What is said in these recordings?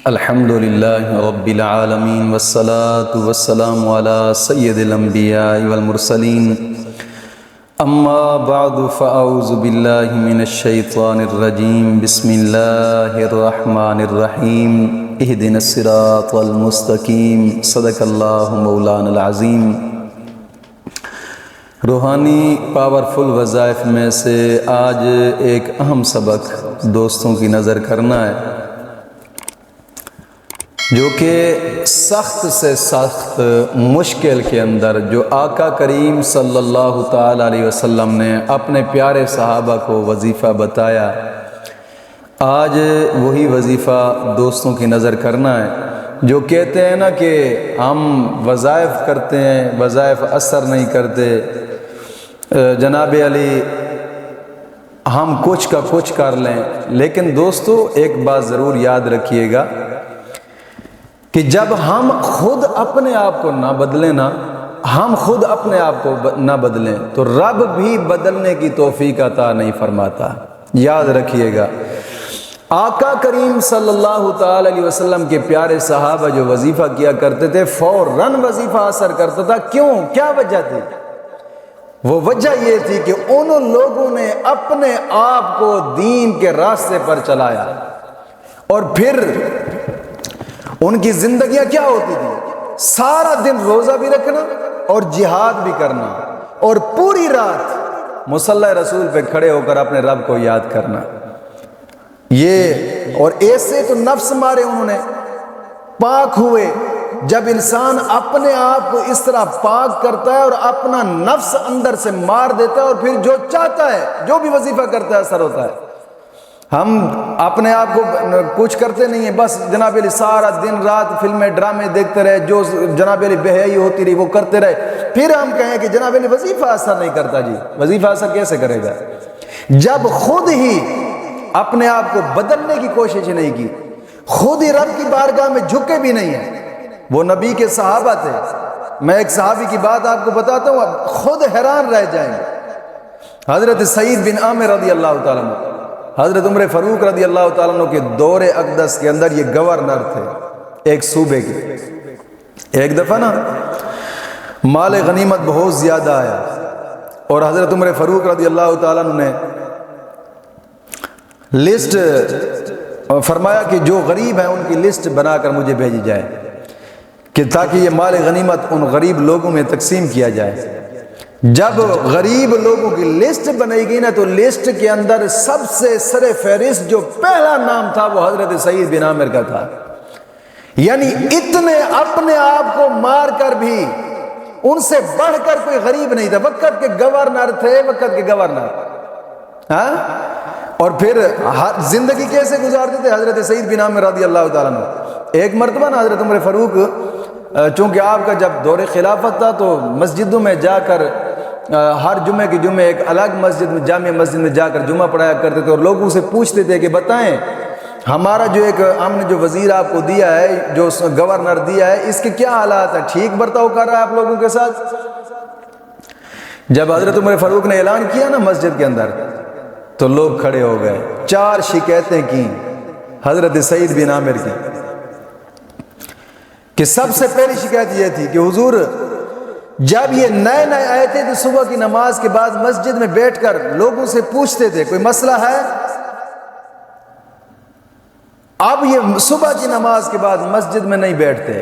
الحمد لله رب العالمين والصلاة والسلام على سيد الأنبياء والمرسلين أما بعد فأعوذ بالله من الشيطان الرجيم بسم الله الرحمن الرحيم اهدنا الصراط المستقيم صدق الله مولانا العظيم۔ روحانی پاورفل وظائف میں سے آج ایک اہم سبق دوستوں کی نظر کرنا ہے، جو کہ سخت سے سخت مشکل کے اندر جو آقا کریم صلی اللہ تعالی علیہ وسلم نے اپنے پیارے صحابہ کو وظیفہ بتایا، آج وہی وظیفہ دوستوں کی نظر کرنا ہے۔ جو کہتے ہیں نا کہ ہم وظائف کرتے ہیں، وظائف اثر نہیں کرتے، جناب علی ہم کچھ کا کچھ کر لیں، لیکن دوستو ایک بات ضرور یاد رکھیے گا کہ جب ہم خود اپنے آپ کو نہ بدلیں نا، ہم خود اپنے آپ کو نہ بدلیں تو رب بھی بدلنے کی توفیق عطا نہیں فرماتا۔ یاد رکھیے گا، آقا کریم صلی اللہ تعالی علیہ وسلم کے پیارے صحابہ جو وظیفہ کیا کرتے تھے فوراً وظیفہ اثر کرتا تھا۔ کیوں؟ کیا وجہ تھی؟ وہ وجہ یہ تھی کہ ان لوگوں نے اپنے آپ کو دین کے راستے پر چلایا، اور پھر ان کی زندگیاں کیا ہوتی تھی؟ سارا دن روزہ بھی رکھنا اور جہاد بھی کرنا، اور پوری رات مصلی رسول پہ کھڑے ہو کر اپنے رب کو یاد کرنا۔ یہ اور ایسے تو نفس مارے انہوں نے، پاک ہوئے۔ جب انسان اپنے آپ کو اس طرح پاک کرتا ہے اور اپنا نفس اندر سے مار دیتا ہے، اور پھر جو چاہتا ہے، جو بھی وظیفہ کرتا ہے اثر ہوتا ہے۔ ہم اپنے آپ کو کچھ کرتے نہیں ہیں، بس جناب علی سارا دن رات فلمیں ڈرامے دیکھتے رہے، جو جناب علی بے حیائی ہوتی رہی وہ کرتے رہے، پھر ہم کہیں کہ جناب علی وظیفہ اثر نہیں کرتا۔ جی وظیفہ اثر کیسے کرے گا جب خود ہی اپنے آپ کو بدلنے کی کوشش نہیں کی، خود ہی رب کی بارگاہ میں جھکے بھی نہیں ہیں۔ وہ نبی کے صحابہ تھے، میں ایک صحابی کی بات آپ کو بتاتا ہوں، آپ خود حیران رہ جائیں گے۔ حضرت سعید بن عامر رضی اللہ تعالیٰ عنہ، حضرت عمر فاروق رضی اللہ تعالیٰ عنہ کے دور اقدس کے اندر یہ گورنر تھے ایک صوبے کے۔ ایک دفعہ نا مال غنیمت بہت زیادہ آیا، اور حضرت عمر فاروق رضی اللہ تعالیٰ عنہ نے لسٹ فرمایا کہ جو غریب ہیں ان کی لسٹ بنا کر مجھے بھیجی جائے، کہ تاکہ یہ مال غنیمت ان غریب لوگوں میں تقسیم کیا جائے۔ جب غریب لوگوں کی لسٹ بنائی گئی نا، تو لسٹ کے اندر سب سے سر فہرست جو پہلا نام تھا وہ حضرت سعید بن عامر کا تھا۔ یعنی اتنے اپنے آپ کو مار کر بھی ان سے بڑھ کر کوئی غریب نہیں تھا، وقت کے گورنر تھے، وقت کے گورنر۔ ہاں، اور پھر زندگی کیسے گزارتے تھے حضرت سعید بن عامر رضی اللہ تعالیٰ عنہ؟ ایک مرتبہ نا حضرت عمر فاروق، چونکہ آپ کا جب دور خلافت تھا تو مسجدوں میں جا کر ہر جمعے کے جمعے ایک الگ مسجد میں، جامع مسجد میں جا کر جمعہ پڑھایا کرتے تھے، اور لوگوں سے پوچھتے تھے کہ بتائیں ہمارا جو ایک ہم نے جو وزیر آپ کو دیا ہے، جو گورنر دیا ہے، اس کے کیا حالات ہیں، ٹھیک برتاؤ کر رہا ہے آپ لوگوں کے ساتھ؟ جب حضرت عمر فاروق نے اعلان کیا نا مسجد کے اندر، تو لوگ کھڑے ہو گئے۔ 4 شکایتیں کی حضرت سعید بن عامر کی، کہ سب سے پہلی شکایت یہ تھی کہ حضور جب یہ نئے نئے آئے تھے تو صبح کی نماز کے بعد مسجد میں بیٹھ کر لوگوں سے پوچھتے تھے کوئی مسئلہ ہے، اب یہ صبح کی نماز کے بعد مسجد میں نہیں بیٹھتے،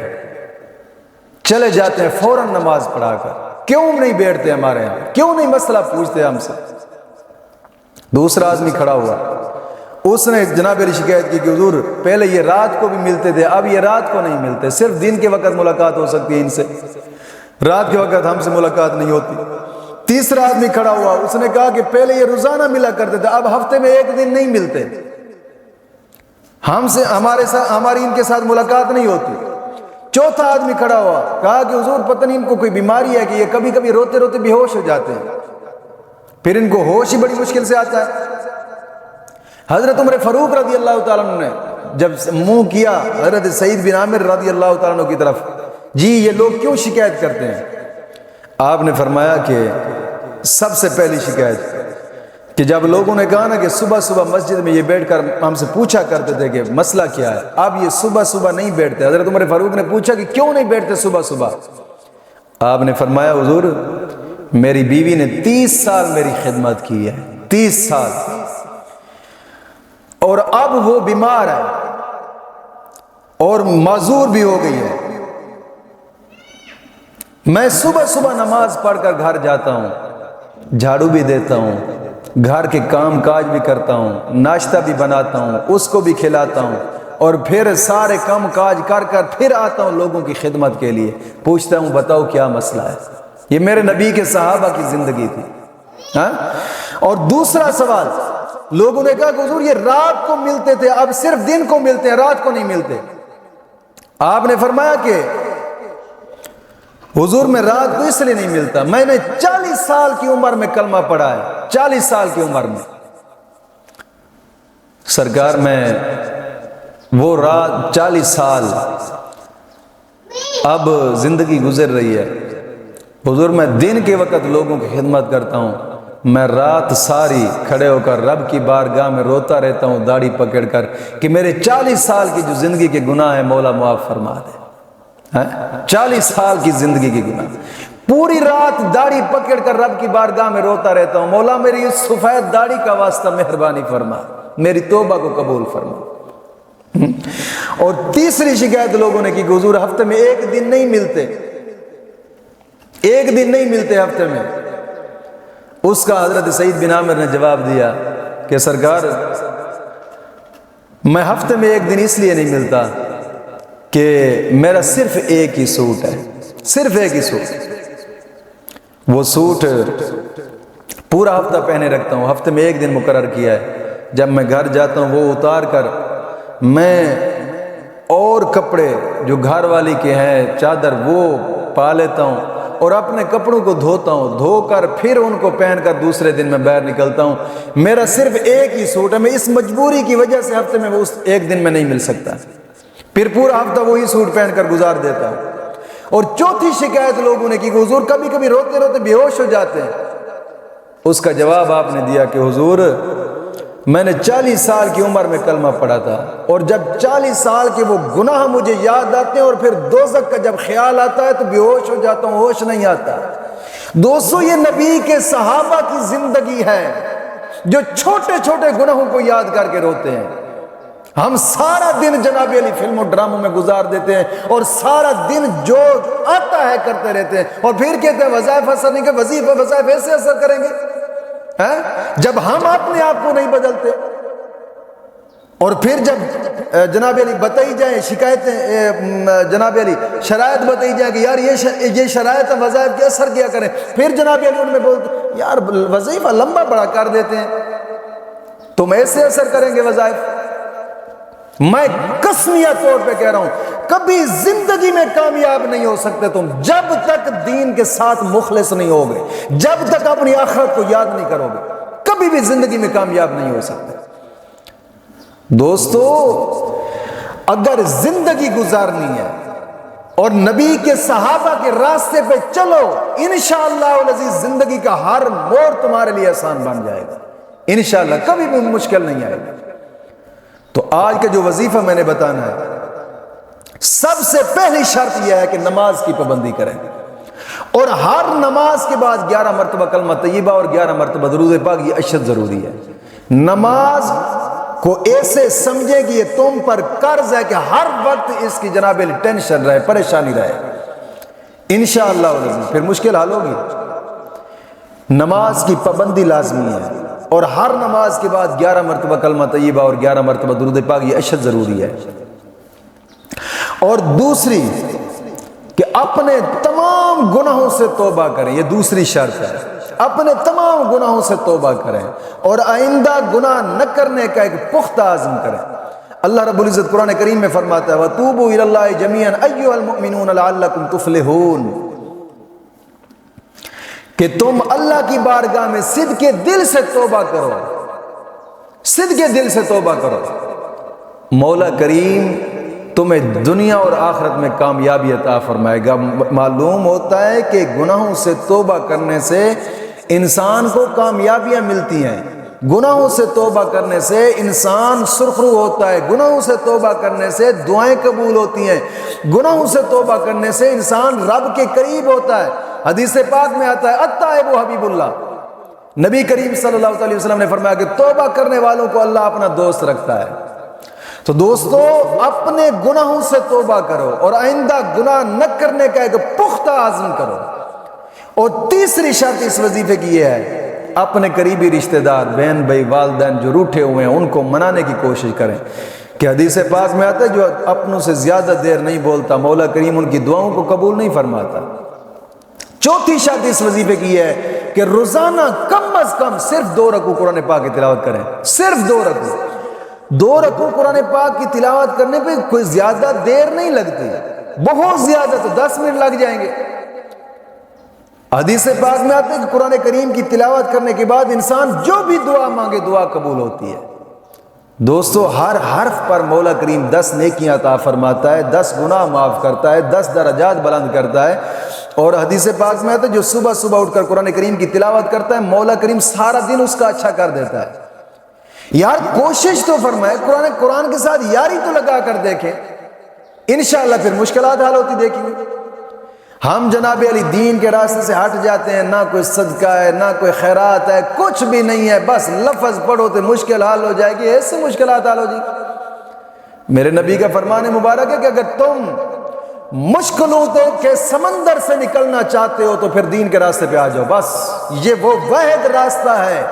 چلے جاتے ہیں فوراً نماز پڑھا کر۔ کیوں نہیں بیٹھتے ہمارے یہاں؟ کیوں نہیں مسئلہ پوچھتے ہم سے؟ دوسرا آدمی کھڑا ہوا، اس نے جناب علی شکایت کی کہ حضور پہلے یہ رات کو بھی ملتے تھے، اب یہ رات کو نہیں ملتے، صرف دن کے وقت ملاقات ہو سکتی ہے ان سے، رات کے وقت ہم سے ملاقات نہیں ہوتی۔ تیسرا آدمی کھڑا ہوا، اس نے کہا کہ پہلے یہ روزانہ ملا کرتے تھے، اب ہفتے میں ایک دن نہیں ملتے، ہم سے ہماری ان کے ساتھ ملاقات نہیں ہوتی۔ چوتھا آدمی کھڑا ہوا، کہا کہ حضور پتہ نہیں ان کو کوئی بیماری ہے کہ یہ کبھی کبھی روتے روتے بے ہوش ہو جاتے ہیں، پھر ان کو ہوش ہی بڑی مشکل سے آتا ہے۔ حضرت عمر فاروق رضی اللہ تعالیٰ عنہ نے جب منہ کیا حضرت سعید بن عامر رضی اللہ تعالیٰ عنہ کی طرف، جی یہ لوگ کیوں شکایت کرتے ہیں؟ آپ نے فرمایا کہ سب سے پہلی شکایت کہ جب لوگوں نے کہا نا کہ صبح صبح مسجد میں یہ بیٹھ کر ہم سے پوچھا کرتے تھے کہ مسئلہ کیا ہے، اب یہ صبح صبح نہیں بیٹھتے۔ حضرت عمر فاروق نے پوچھا کہ کیوں نہیں بیٹھتے صبح صبح؟ آپ نے فرمایا حضور میری بیوی نے 30 سال میری خدمت کی ہے، 30 سال، اور اب وہ بیمار ہے اور معذور بھی ہو گئی ہے۔ میں صبح صبح نماز پڑھ کر گھر جاتا ہوں، جھاڑو بھی دیتا ہوں، گھر کے کام کاج بھی کرتا ہوں، ناشتہ بھی بناتا ہوں، اس کو بھی کھلاتا ہوں، اور پھر سارے کام کاج کر کر پھر آتا ہوں لوگوں کی خدمت کے لیے، پوچھتا ہوں بتاؤ کیا مسئلہ ہے؟ یہ میرے نبی کے صحابہ کی زندگی تھی۔ ہاں؟ اور دوسرا سوال، لوگوں نے کہا کہ حضور یہ رات کو ملتے تھے، اب صرف دن کو ملتے ہیں، رات کو نہیں ملتے۔ آپ نے فرمایا کہ حضور میں رات کو اس لیے نہیں ملتا، میں نے 40 سال کی عمر میں کلمہ پڑھا ہے، 40 سال کی عمر میں۔ سرکار میں وہ رات 40 سال اب زندگی گزر رہی ہے، حضور میں دن کے وقت لوگوں کی خدمت کرتا ہوں، میں رات ساری کھڑے ہو کر رب کی بارگاہ میں روتا رہتا ہوں داڑھی پکڑ کر کہ میرے 40 سال کی جو زندگی کے گناہ ہیں مولا معاف فرما دے۔ 40 سال کی زندگی کی گناہ، پوری رات داڑھی پکڑ کر رب کی بارگاہ میں روتا رہتا ہوں، مولا میری اس سفید داڑھی کا واسطہ مہربانی فرما، میری توبہ کو قبول فرما۔ اور تیسری شکایت لوگوں نے کی کہ حضور ہفتے میں ایک دن نہیں ملتے، ایک دن نہیں ملتے ہفتے میں۔ اس کا حضرت سعید بن عامر نے جواب دیا کہ سرکار میں ہفتے میں ایک دن اس لیے نہیں ملتا کہ میرا صرف ایک ہی سوٹ ہے، صرف ایک ہی سوٹ، وہ سوٹ پورا ہفتہ پہنے رکھتا ہوں، ہفتے میں ایک دن مقرر کیا ہے، جب میں گھر جاتا ہوں وہ اتار کر میں اور کپڑے جو گھر والی کے ہیں چادر وہ پا لیتا ہوں اور اپنے کپڑوں کو دھوتا ہوں، دھو کر پھر ان کو پہن کر دوسرے دن میں باہر نکلتا ہوں۔ میرا صرف ایک ہی سوٹ ہے، میں اس مجبوری کی وجہ سے ہفتے میں وہ اس ایک دن میں نہیں مل سکتا، پھر پورا ہفتہ وہی سوٹ پہن کر گزار دیتا ہوں۔ اور چوتھی شکایت لوگوں نے کی کہ حضور کبھی کبھی روتے روتے بے ہوش ہو جاتے ہیں۔ اس کا جواب آپ نے دیا کہ حضور میں نے 40 سال کی عمر میں کلمہ پڑھا تھا، اور جب 40 سال کے وہ گناہ مجھے یاد آتے ہیں اور پھر دوزخ کا جب خیال آتا ہے تو بے ہوش ہو جاتا ہوں، ہوش نہیں آتا۔ دوستو یہ نبی کے صحابہ کی زندگی ہے جو چھوٹے چھوٹے گناہوں کو یاد کر کے روتے ہیں۔ ہم سارا دن جناب علی فلم و ڈراموں میں گزار دیتے ہیں اور سارا دن جو آتا ہے کرتے رہتے ہیں، اور پھر کہتے ہیں وظائف اثر نہیں، کہ وظیفہ وظائف ایسے اثر کریں گے جب ہم اپنے آپ کو نہیں بدلتے؟ اور پھر جب جناب علی بتائی جائیں شکایتیں، جناب علی شرائط بتائی جائیں کہ یار یہ شرائط وظائف کے اثر کیا کریں، پھر جناب علی ان میں بولتے یار وظیفہ لمبا بڑا کر دیتے ہیں، تم ایسے اثر کریں گے وظائف؟ میں قسمیہ طور پہ کہہ رہا ہوں کبھی زندگی میں کامیاب نہیں ہو سکتے تم جب تک دین کے ساتھ مخلص نہیں ہوگے، جب تک اپنی آخرت کو یاد نہیں کرو گے، کبھی بھی زندگی میں کامیاب نہیں ہو سکتے۔ دوستو اگر زندگی گزارنی ہے اور نبی کے صحابہ کے راستے پہ چلو، انشاءاللہ العزیز زندگی کا ہر موڑ تمہارے لیے آسان بن جائے گا، انشاءاللہ کبھی بھی مشکل نہیں آئے گا۔ تو آج کا جو وظیفہ میں نے بتانا ہے، سب سے پہلی شرط یہ ہے کہ نماز کی پابندی کریں، اور ہر نماز کے بعد 11 مرتبہ کلمہ طیبہ اور 11 مرتبہ درود پاک، یہ اشد ضروری ہے۔ نماز کو ایسے سمجھے کہ یہ تم پر قرض ہے کہ ہر وقت اس کی جناب ٹینشن رہے، پریشانی رہے، انشاءاللہ پھر مشکل حل ہوگی۔ نماز کی پابندی لازمی ہے، اور ہر نماز کے بعد 11 مرتبہ کلمہ طیبہ اور 11 مرتبہ درود پاک، یہ اشد ضروری ہے۔ اور دوسری کہ اپنے تمام گناہوں سے توبہ کریں، یہ دوسری شرط ہے، اپنے تمام گناہوں سے توبہ کریں اور آئندہ گناہ نہ کرنے کا ایک پختہ عزم کریں۔ اللہ رب العزت قرآن کریم میں فرماتا ہے وَتُوبُوا إِلَى اللَّهِ جَمِيعًا أَيُّهَا الْمُؤْمِنُونَ لَعَلَّكُمْ تُفْلِحُونَ، کہ تم اللہ کی بارگاہ میں صدق دل سے توبہ کرو، صدق دل سے توبہ کرو، مولا کریم تمہیں دنیا اور آخرت میں کامیابی عطا فرمائے گا۔ معلوم ہوتا ہے کہ گناہوں سے توبہ کرنے سے انسان کو کامیابیاں ملتی ہیں، گناہوں سے توبہ کرنے سے انسان سرخرو ہوتا ہے، گناہوں سے توبہ کرنے سے دعائیں قبول ہوتی ہیں، گناہوں سے توبہ کرنے سے انسان رب کے قریب ہوتا ہے۔ حدیث پاک میں آتا ہے التائب حبیب اللہ، نبی کریم صلی اللہ علیہ وسلم نے فرمایا کہ توبہ کرنے والوں کو اللہ اپنا دوست رکھتا ہے۔ تو دوستو اپنے گناہوں سے توبہ کرو اور آئندہ گناہ نہ کرنے کا ایک پختہ عزم کرو۔ اور تیسری شرط اس وظیفے کی یہ ہے، اپنے قریبی رشتہ دار، بہن بھائی، والدین جو روٹھے ہوئے ہیں ان کو منانے کی کوشش کریں، کہ حدیث پاک میں آتا ہے جو اپنوں سے زیادہ دیر نہیں بولتا مولا کریم ان کی دعاؤں کو قبول نہیں فرماتا۔ چوتھی شرط اس وظیفے کی ہے کہ روزانہ کم از کم صرف 2 رکوع قرآن پاک کی تلاوت کریں، صرف 2 رکوع۔ 2 رکوع قرآن پاک کی تلاوت کرنے پہ کوئی زیادہ دیر نہیں لگتی، بہت زیادہ تو 10 منٹ لگ جائیں گے۔ حدیث پاک میں آتا ہے کہ قرآن کریم کی تلاوت کرنے کے بعد انسان جو بھی دعا مانگے دعا قبول ہوتی ہے۔ دوستو ہر حرف پر مولا کریم 10 نیکیاں عطا فرماتا ہے، 10 گناہ معاف کرتا ہے، 10 درجات بلند کرتا ہے۔ اور حدیث پاک میں آتا ہے جو صبح صبح اٹھ کر قرآن کریم کی تلاوت کرتا ہے مولا کریم سارا دن اس کا اچھا کر دیتا ہے۔ یار کوشش تو فرمائے، قرآن کے ساتھ یاری تو لگا کر دیکھیں، انشاءاللہ پھر مشکلات حل ہوتی دیکھیں گے۔ ہم جناب علی دین کے راستے سے ہٹ جاتے ہیں، نہ کوئی صدقہ ہے نہ کوئی خیرات ہے، کچھ بھی نہیں ہے، بس لفظ پڑھو تو مشکل حل ہو جائے گی، ایسے مشکلات حل ہو جائے گی۔ میرے نبی کا فرمان مبارک ہے کہ اگر تم مشکلوں کے سمندر سے نکلنا چاہتے ہو تو پھر دین کے راستے پہ آ جاؤ، بس یہ وہ واحد راستہ ہے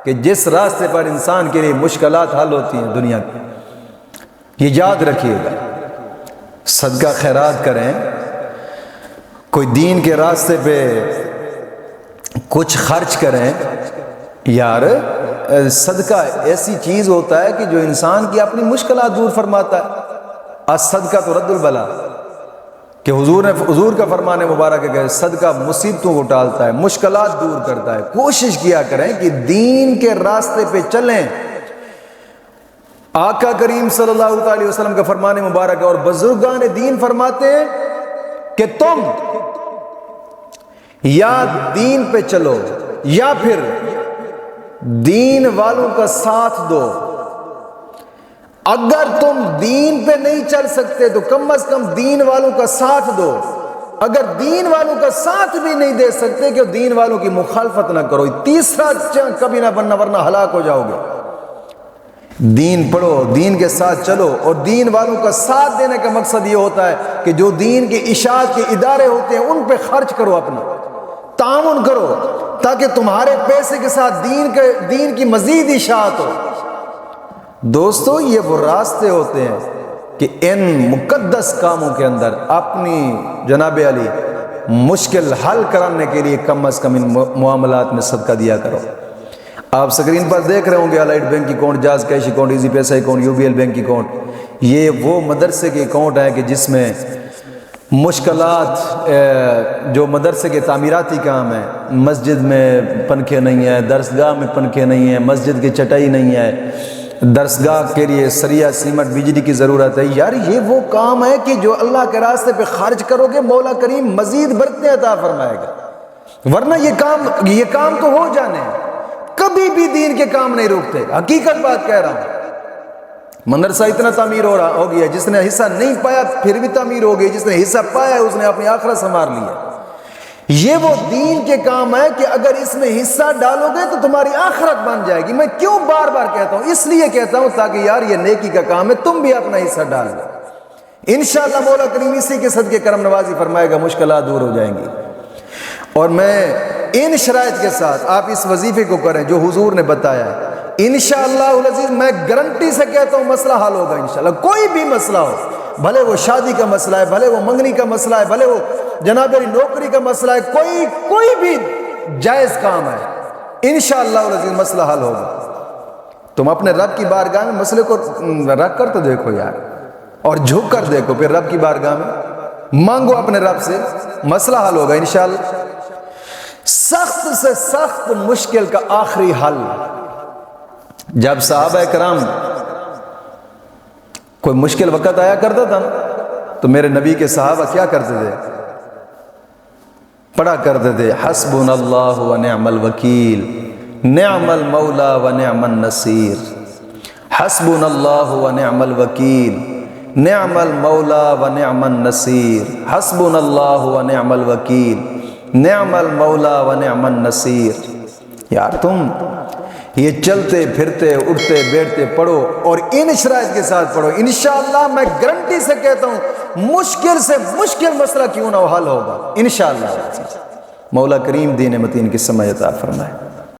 کہ جس راستے پر انسان کے لیے مشکلات حل ہوتی ہیں دنیا کی۔ یہ یاد رکھیے گا، صدقہ خیرات کریں، کوئی دین کے راستے پہ کچھ خرچ کریں۔ یار صدقہ ایسی چیز ہوتا ہے کہ جو انسان کی اپنی مشکلات دور فرماتا ہے۔ الصدقہ تو رد البلا، کہ حضور کا فرمان مبارک ہے کہ صدقہ مصیبتوں کو ٹالتا ہے، مشکلات دور کرتا ہے۔ کوشش کیا کریں کہ دین کے راستے پہ چلیں۔ آقا کریم صلی اللہ علیہ وسلم کا فرمان مبارک ہے اور بزرگان دین فرماتے ہیں کہ تم یا دین پہ چلو یا پھر دین والوں کا ساتھ دو۔ اگر تم دین پہ نہیں چل سکتے تو کم از کم دین والوں کا ساتھ دو۔ اگر دین والوں کا ساتھ بھی نہیں دے سکتے کہ دین والوں کی مخالفت نہ کرو۔ تیسرا کبھی نہ بننا ورنہ ہلاک ہو جاؤ گے۔ دین پڑھو، دین کے ساتھ چلو، اور دین والوں کا ساتھ دینے کا مقصد یہ ہوتا ہے کہ جو دین کے اشاعت کے ادارے ہوتے ہیں ان پہ خرچ کرو، اپنا تعاون کرو، تاکہ تمہارے پیسے کے ساتھ دین کی مزید اشاعت ہو۔ دوستو یہ وہ راستے ہوتے ہیں کہ ان مقدس کاموں کے اندر اپنی جناب علی مشکل حل کرنے کے لیے کم از کم ان معاملات میں صدقہ دیا کرو۔ آپ سکرین پر دیکھ رہے ہوں گے Allied bank account, JazzCash account, Easypaisa account, U B L bank account. یہ وہ مدرسے کے اکاؤنٹ ہیں کہ جس میں مشکلات جو مدرسے کے تعمیراتی کام ہیں، مسجد میں پنکھے نہیں ہیں، درسگاہ میں پنکھے نہیں ہیں، مسجد کی چٹائی نہیں ہے، درسگاہ کے لیے سریا سیمٹ بجلی کی ضرورت ہے۔ یار یہ وہ کام ہے کہ جو اللہ کے راستے پہ خرچ کرو گے مولا کریم مزید برکتیں عطا فرمائے گا، ورنہ یہ کام تو ہو جانے ہیں، کبھی بھی دین کے کام نہیں روکتے۔ حقیقت بات کہہ رہا ہوں، مدرسہ اتنا تعمیر ہو گیا، جس نے حصہ نہیں پایا پھر بھی تعمیر ہو گئی، جس نے حصہ پایا اس نے اپنی آخرت سنوار لی ہے۔ یہ وہ دین کے کام ہے کہ اگر اس میں حصہ ڈالو گے تو تمہاری آخرت بن جائے گی۔ میں کیوں بار بار کہتا ہوں؟ اس لیے کہتا ہوں تاکہ یار یہ نیکی کا کام ہے، تم بھی اپنا حصہ ڈال دو۔ انشاءاللہ مولا کریم اسی کے صدقے کرم نوازی فرمائے گا، مشکلات دور ہو جائیں گی۔ اور میں ان شرائط کے ساتھ آپ اس وظیفے کو کریں جو حضور نے بتایا ہے، انشاءاللہ العزیز میں گارنٹی سے کہتا ہوں مسئلہ حل ہوگا انشاءاللہ۔ کوئی بھی مسئلہ ہو، بھلے وہ شادی کا مسئلہ ہے، بھلے وہ منگنی کا مسئلہ ہے، بھلے وہ جناب نوکری کا مسئلہ ہے، کوئی بھی جائز کام ہے، انشاءاللہ العزیز مسئلہ حل ہوگا۔ تم اپنے رب کی بارگاہ میں مسئلے کو رکھ کر تو دیکھو یار، اور جھک کر دیکھو، پھر رب کی بارگاہ میں مانگو اپنے رب سے، مسئلہ حل ہوگا انشاءاللہ۔ سخت سے سخت مشکل کا آخری حل، جب صحابہ کرام کوئی مشکل وقت آیا کرتا تھا تو میرے نبی کے صحابہ کیا کرتے تھے؟ پڑھا کرتے تھے حسبنا اللہ و نعم الوکیل، نعم المولا و نعم النصیر، حسبنا اللہ و نعم الوکیل، نعم المولا و نعم النصیر، حسبنا اللہ و نعم الوکیل، نعم المولا و نعم النصیر۔ یار تم یہ چلتے پھرتے اٹھتے بیٹھتے پڑھو اور ان شرائط کے ساتھ پڑھو، انشاءاللہ میں گارنٹی سے کہتا ہوں مشکل سے مشکل مسئلہ کیوں نہ حل ہوگا انشاءاللہ۔ مولا کریم دین متین کی سمجھ عطا فرمائے۔